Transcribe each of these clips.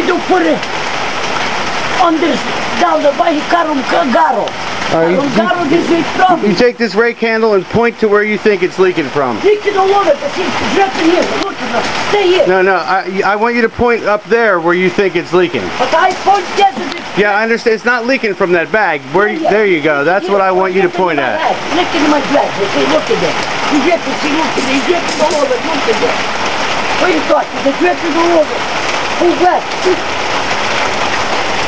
don't put it on this down the way he cut him garo. You take this rake handle and point to where you think it's leaking from. Leaking all over. It's dripping here. Look at it. Stay here. No, I want you to point up there where you think it's leaking. But I point there. Yeah, I understand. It's not leaking from that bag. There you go. That's what I want you to point at. Look at my dress. See, look at that. You get to see, look at it. You get all over. Look at that. What are you talking? The dress is all over. Oh, wet.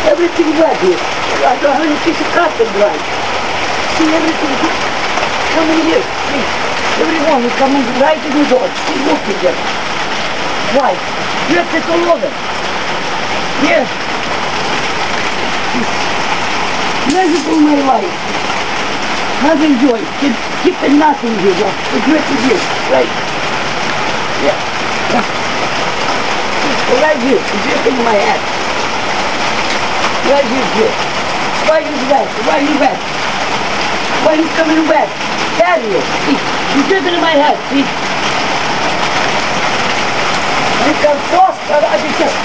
Everything wet here. I don't have any piece of cotton dry. See everything coming here. See, everyone is coming right in the door. See, look at them. Why? Dress is all over. Yes. Miserable my life. Not enjoy. Keeping nothing here. The dress is here. Right. Yeah. Right here. The dress in my head. Right here. Why is wet? Why you wet? Why you coming wet? Patio. See, you dripping in my head. See? I come frost. I just.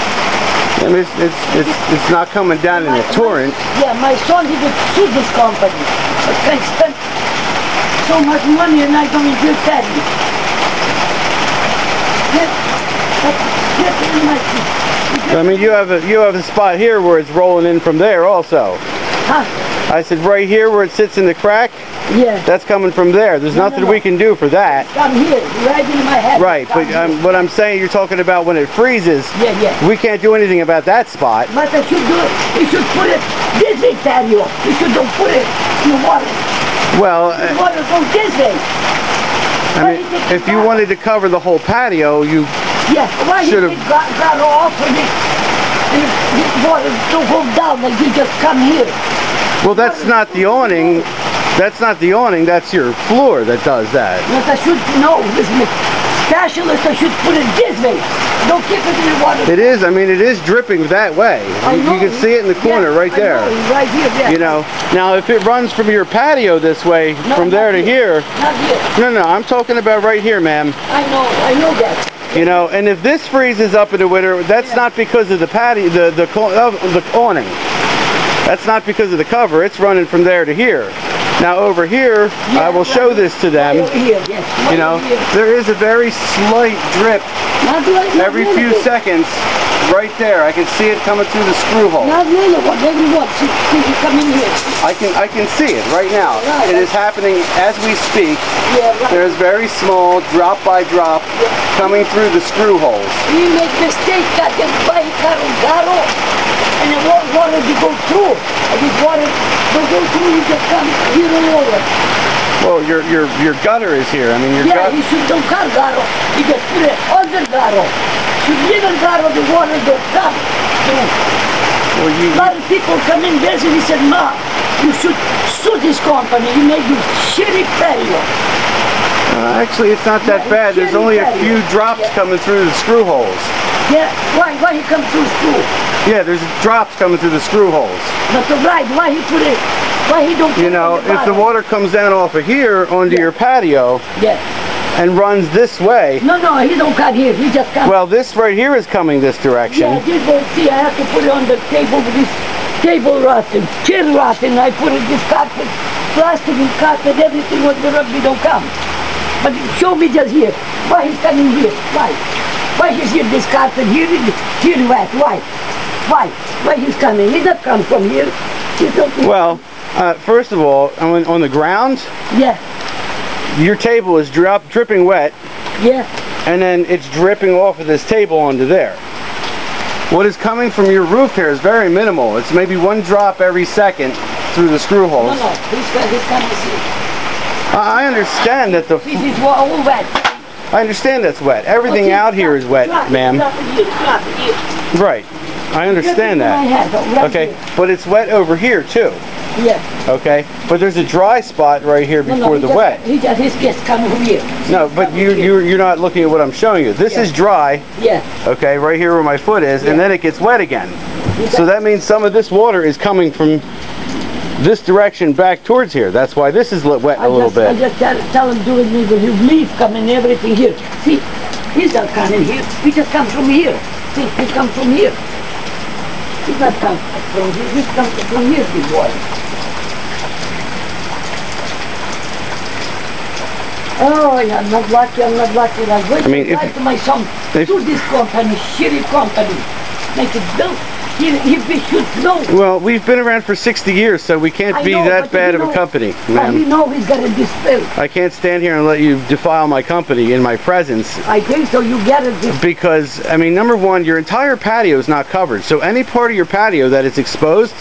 I mean, it's not coming down in a torrent. Yeah, my son he would sue this company. But I spent so much money and I don't enjoy patio. Get in my seat. I mean, you have a spot here where it's rolling in from there also. Huh? I said right here where it sits in the crack. Yeah. That's coming from there. There's nothing we can do for that. Come here, right in my head. Right, but what I'm saying, you're talking about when it freezes. Yeah, yeah. We can't do anything about that spot. But I should do it. You should put it this way, patio. You should don't put it in the water. Well, the water goes this way. I mean, if you wanted to cover the whole patio, you should have got off and the water don't go down and you just come here. Well, that's not the awning. That's not the awning. That's your floor that does that. But I should know. This specialist. I should put it this way. Don't keep it in the water. It is. I mean, it is dripping that way. You can see it in the corner right there. Right here. Yeah. You know. Now, if it runs from your patio this way, from there to here. Not here. No, I'm talking about right here, ma'am. I know that. You know, and if this freezes up in the winter, that's not because of the patio, the awning. That's not because of the cover. It's running from there to here. Now over here, I will show this to them. You know, there is a very slight drip every few seconds right there. I can see it coming through the screw hole. Not really. Everyone, see you come in here. I can see it right now. It is happening as we speak. There's very small drop by drop coming through the screw holes. You make mistake that the bike garo and the water to go through. And this water don't go through, you just come here and over. Well, your gutter is here. I mean, your gutter. Yeah, you should don't cut garo. You just put it under garo. You leave it garo, the water don't come through. Well, a lot of people come in there and he said, Ma, you should sue this company. You make this shitty patio. Actually, it's not that bad. There's only a few drops coming through the screw holes. Yeah, why he come through screw? Yeah, there's drops coming through the screw holes. But why he put it? Why he don't? You know, if the water comes down off of here onto your patio. And runs this way. No, he don't cut here. He just comes. Well, this right here is coming this direction. Yeah, this one. See, I have to put it on the table with this table rotting, chair rotting. I put it this carpet, plastic and carpet, everything with the rugby don't come. But show me just here. Why he's coming here? Why? Why he's here? This carpet here wet. Why? Why he's coming? He doesn't come from here. Well, first of all, on the ground. Yeah. Your table is dripping wet. Yeah. And then it's dripping off of this table onto there. What is coming from your roof here is very minimal. It's maybe one drop every second through the screw holes. No, he's coming here. I understand that This is all wet. I understand that's wet. Everything out here is wet, ma'am. Right. I understand that. Okay, but it's wet over here too. Yeah. Okay, but there's a dry spot right here before the wet. His guest coming from here. No, but you're not looking at what I'm showing you. This is dry. Yeah. Okay, right here where my foot is, and then it gets wet again. So that means some of this water is coming from this direction back towards here. That's why this is wet a little bit. I just tell him do it me with his leaf coming everything here. See, he's not coming here. He just comes from here. See, he comes from here. He's not coming from here. He's coming from here, big boy. Oh, yeah, I'm not lucky. I'm not lucky. I'm going to write to my son. Do this company, shitty company. Make it built. He should know. Well, we've been around for 60 years, so we can't be that bad of a company, ma'am. He knows he's got to dispel. I can't stand here and let you defile my company in my presence. I think so. You get it. Because, I mean, number one, your entire patio is not covered. So any part of your patio that is exposed,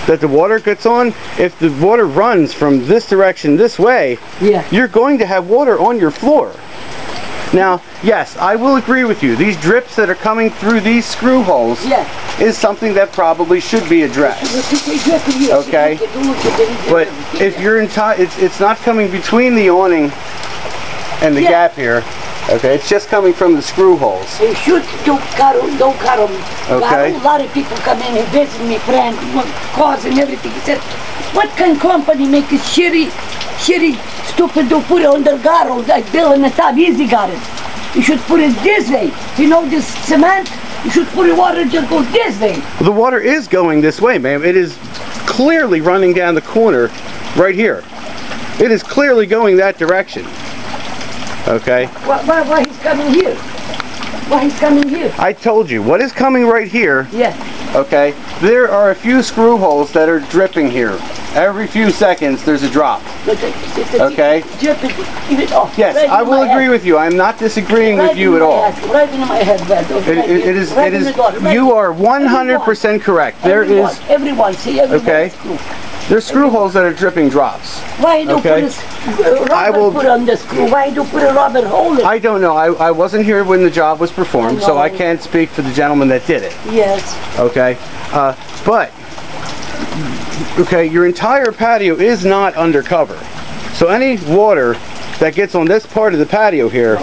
that the water gets on, if the water runs from this direction this way, you're going to have water on your floor. Now, yes, I will agree with you. These drips that are coming through these screw holes is something that probably should be addressed. Okay? But if you're it's not coming between the awning and the gap here. Okay, it's just coming from the screw holes. They should don't cut them. Okay. A lot of people come in and visit me, friend, cars and everything. He said, what kind of company make a shitty, stupid to put it on the garage like Bill in the top? Easy got it. You should put it this way. You know this cement? You should put the water just go this way. The water is going this way, ma'am. It is clearly running down the corner right here. It is clearly going that direction. Okay. Why he's coming here? Why he's coming here? I told you, what is coming right here? Yeah. Okay. There are a few screw holes that are dripping here. Every few seconds there's a drop. Okay. Yes, I will agree with you. I'm not disagreeing with you at all. Right in my head, it is. You are 100% correct. There is. Everyone see everyone. Okay. There's screw holes that are dripping drops. Why do you put on the screw? Why do you put a rubber hole in it? I don't know. I wasn't here when the job was performed, so I can't speak for the gentleman that did it. Yes. Okay. But, okay, your entire patio is not undercover. So any water that gets on this part of the patio here,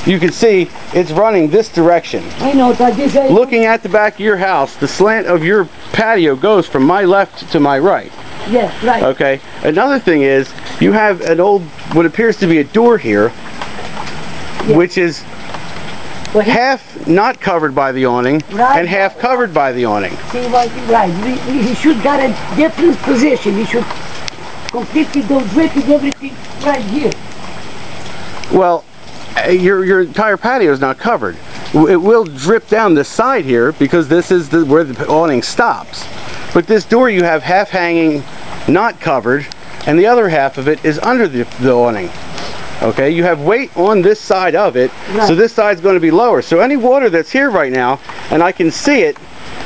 you can see it's running this direction. I know that. Looking at the back of your house, the slant of your patio goes from my left to my right. Yeah, right. Okay. Another thing is, you have an old, what appears to be a door here, which is half not covered by the awning and half covered by the awning. See, right. He should got a different position. He should completely go dripping everything right here. Well, your entire patio is not covered. It will drip down the side here because this is where the awning stops. But this door you have half hanging, not covered, and the other half of it is under the awning. Okay, you have weight on this side of it, so this side's going to be lower. So any water that's here right now, and I can see it,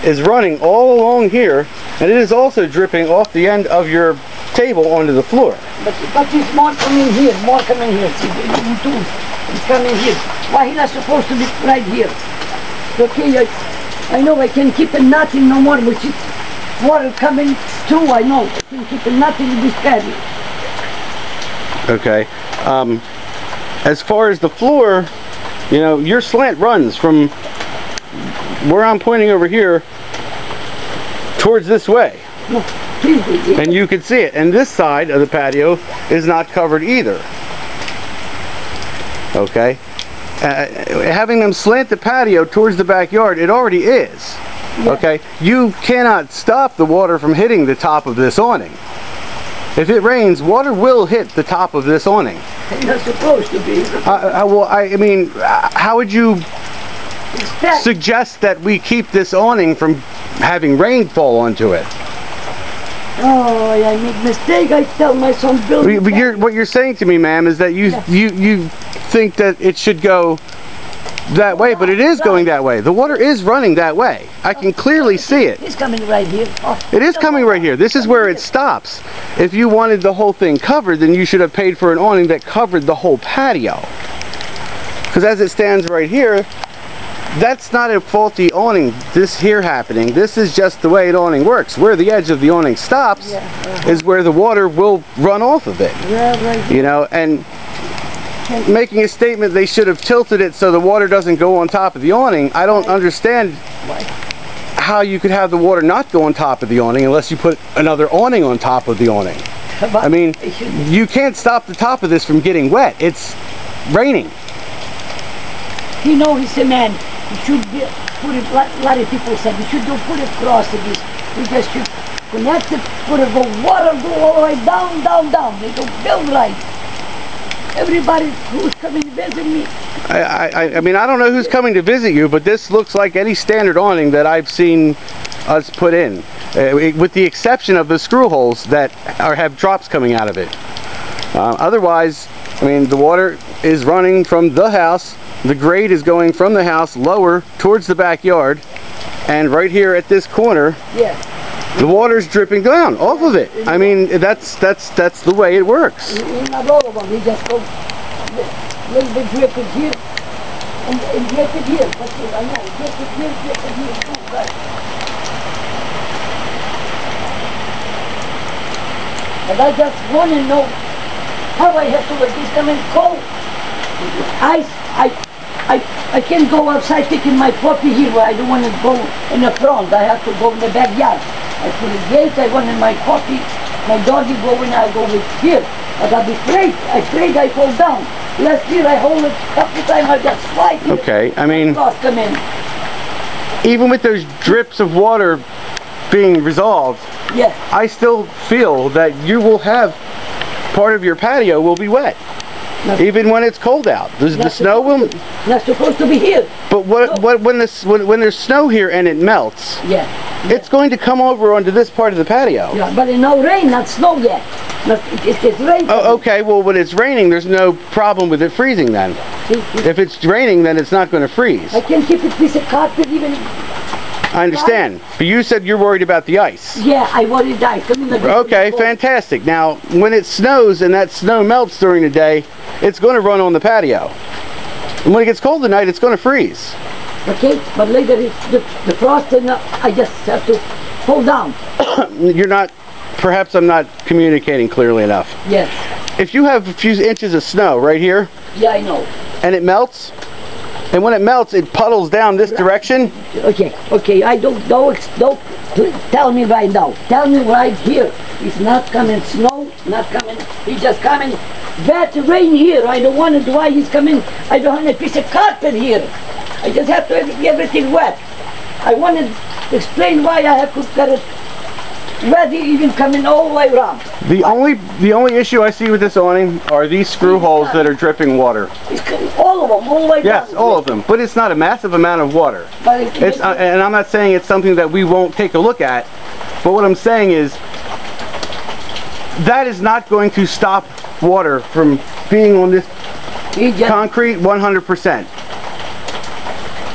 is running all along here, and it is also dripping off the end of your table onto the floor. But it's more coming here, See, it's coming here. Why he's not supposed to be right here? Okay, I know I can keep it nothing no more, but it's water coming through, I know. I can keep it nothing in this patio. Okay. As far as the floor, you know, your slant runs from where I'm pointing over here towards this way. No, please. And you can see it. And this side of the patio is not covered either. Okay. Having them slant the patio towards the backyard, it already is. Okay. You cannot stop the water from hitting the top of this awning. If it rains, water will hit the top of this awning. It's not supposed to be. Well, I mean, how would you suggest that we keep this awning from having rain fall onto it? Oh, I make mistake. I tell my son, Bill. But what you're saying to me, ma'am, is that you think that it should go that way, but it is going that way. The water is running that way. I can clearly see it. It's coming right here. It is coming right here. This is where it stops. If you wanted the whole thing covered, then you should have paid for an awning that covered the whole patio. Because as it stands right here, that's not a faulty awning, this here happening. This is just the way an awning works. Where the edge of the awning stops is where the water will run off of it. You know, and making a statement they should have tilted it so the water doesn't go on top of the awning, I don't understand how you could have the water not go on top of the awning unless you put another awning on top of the awning. I mean, you can't stop the top of this from getting wet. It's raining. You know, he's a man. You should put it, like a lot of people said, you should put it across to this. You just should connect it, put it, go water, go all the way down, down, down. They don't build right. Everybody who's coming to visit me. I mean, I don't know who's coming to visit you, but this looks like any standard awning that I've seen us put in, with the exception of the screw holes that have drops coming out of it. Otherwise, I mean, the water is running from the house. The grade is going from the house lower towards the backyard, and right here at this corner, the water's dripping down off of it. I mean, that's the way it works. Not all of them. We just go a little bit drip it here and drip it here. But I know, drip it here, too. Right. But I just want to know how I have to let this come in cold. I can't go outside taking my puppy here where I don't want to go in the front. I have to go in the backyard. I put a gate, I want in my puppy, my doggy go in, I go with here. But I'll be afraid I fall down. Last year I hold it a couple times, I just slide here. Okay, I mean, come in. Even with those drips of water being resolved, I still feel that you will have part of your patio will be wet. Even when it's cold out, the snow will. Not supposed to be here. But when there's snow here and it melts, it's going to come over onto this part of the patio. Yeah, but it's no rain, not snow yet. It's rain. Oh, okay. Well, when it's raining, there's no problem with it freezing then. If it's raining, then it's not going to freeze. I can keep a piece of carpet even. I understand, but you said you're worried about the ice. Yeah, I worry the ice. Okay, fantastic. Now, when it snows and that snow melts during the day, it's going to run on the patio. And when it gets cold at night, it's going to freeze. Okay, but later the frost and I just have to hold down. You're not, perhaps I'm not communicating clearly enough. Yes. If you have a few inches of snow right here. Yeah, I know. And it melts. And when it melts, it puddles down this direction. Okay, I don't tell me right now. Tell me right here. It's not coming snow, not coming, he's just coming wet rain here. I don't want it why he's coming. I don't want a piece of carpet here. I just have to have everything wet. I want to explain why I have to get it ready, even coming all the way around. The only issue I see with this awning are these screw holes that are dripping water. All of them, all the way down. Yes, all of them. But it's not a massive amount of water. And I'm not saying it's something that we won't take a look at. But what I'm saying is that is not going to stop water from being on this concrete 100%.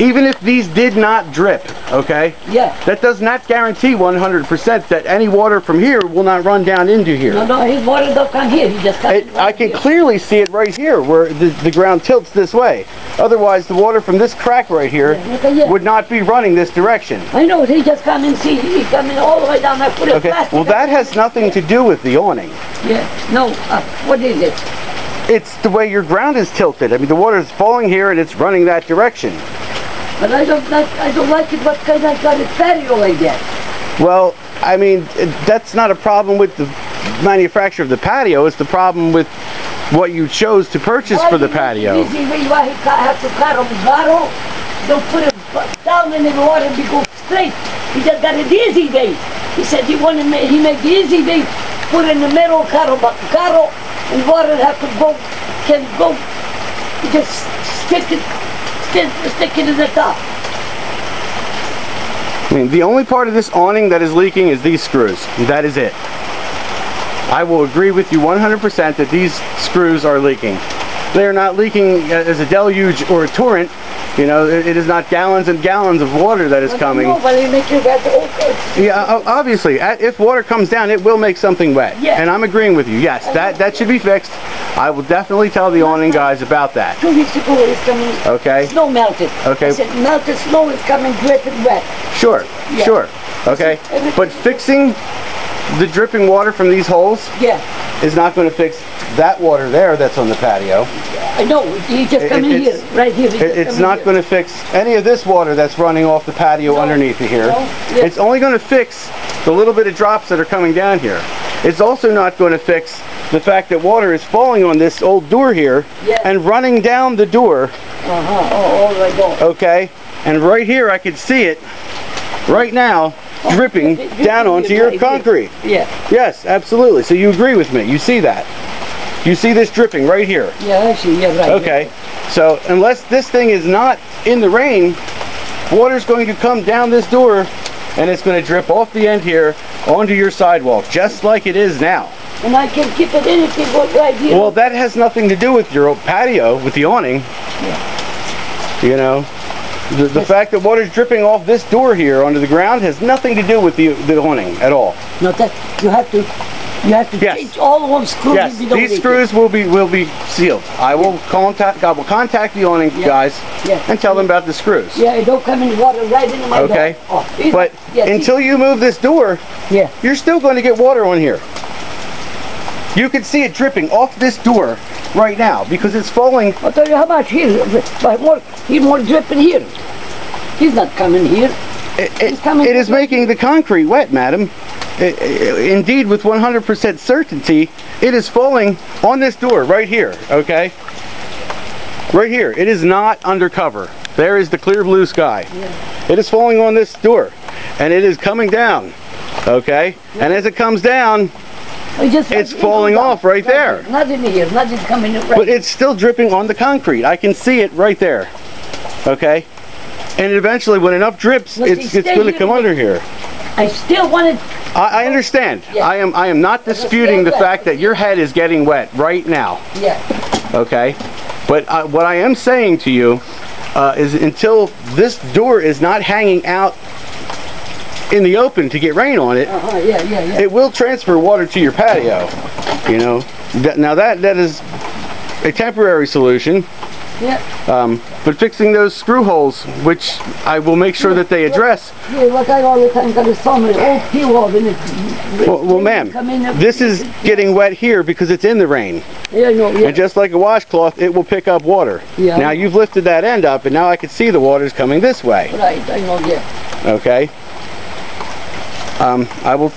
Even if these did not drip, okay? Yeah. That does not guarantee 100% that any water from here will not run down into here. No, his water don't come here. He just comes right I can clearly see it right here where the ground tilts this way. Otherwise, the water from this crack right here would not be running this direction. I know. He just come and see. He's coming all the way down. I put a plastic. Well, that has nothing to do with the awning. Yeah. No. What is it? It's the way your ground is tilted. I mean, the water is falling here and it's running that direction. But I don't like it. What kind of got a patio like that? Well, I mean, that's not a problem with the manufacturer of the patio. It's the problem with what you chose to purchase for the patio. Easy way why he have to cut a bottle, don't put it down in the water and go straight. He just got it easy way. He said he make the easy way, put in the middle, cut and water have to go, can go, just stick it to the top. I mean, the only part of this awning that is leaking is these screws. That is it. I will agree with you 100% that these screws are leaking. They are not leaking as a deluge or a torrent. You know, it is not gallons and gallons of water that is coming. No, but it makes it wet. Okay. Yeah, obviously, if water comes down, it will make something wet. Yeah. And I'm agreeing with you. Yes, that should be fixed. I will definitely tell the awning guys about that. 2 weeks ago it's coming. Okay. Snow melted. Okay. I said melted snow is coming dripping wet. Sure. Yeah. Sure. Okay. But fixing the dripping water from these holes is not going to fix that water there that's on the patio. I know, he just come in here, right here. It's not going to fix any of this water that's running off the patio underneath here. It's only going to fix the little bit of drops that are coming down here. It's also not going to fix the fact that water is falling on this old door here and running down the door. All right, go. Okay? And right here I can see it right now dripping down onto your concrete. Yeah. Yes, absolutely. So you agree with me. You see that. You see this dripping right here. Yeah, I see. Yeah, right. Okay. So unless this thing is not in the rain, water's going to come down this door and it's going to drip off the end here onto your sidewalk, just like it is now. And I can keep it in if you go right here. Well, that has nothing to do with your patio, with the awning. Yeah. You know, the fact that water's dripping off this door here onto the ground has nothing to do with the awning at all. No, that you have to Yes. change all of them screws. Yes, if you don't these need screws will be sealed. I will contact the awning guys and tell them about the screws. Yeah, it don't come in water right into my Okay. door. Oh, But yeah, until you move this door, yeah. you're still going to get water on here. You can see it dripping off this door right now because it's falling. I'll tell you how much here, but he's more dripping here. He's not coming here. It is making the concrete wet, madam. Indeed, with 100% certainty, it is falling on this door right here, okay? Right here. It is not undercover. There is the clear blue sky. Yeah. It is falling on this door, and it is coming down, okay? Yeah. And as it comes down, it's falling off right there. Nothing here, nothing coming right. But it's still dripping on the concrete. I can see it right there, okay? And eventually, when enough drips, it's going to come under here. I still want it. I understand. Yeah. I am not disputing the fact that your head is getting wet right now. Yeah. Okay. But what I am saying to you is until this door is not hanging out in the open to get rain on it, it will transfer water to your patio. You know. Now that is a temporary solution. Yeah. But fixing those screw holes, which I will make sure that they address. Yeah, like I all the time got so many old peel in it. Well, ma'am, this is getting wet here because it's in the rain. Yeah, no, yeah. And just like a washcloth, it will pick up water. Yeah. Now you've lifted that end up, and now I can see the water's coming this way. Right, I know, yeah. Okay. I will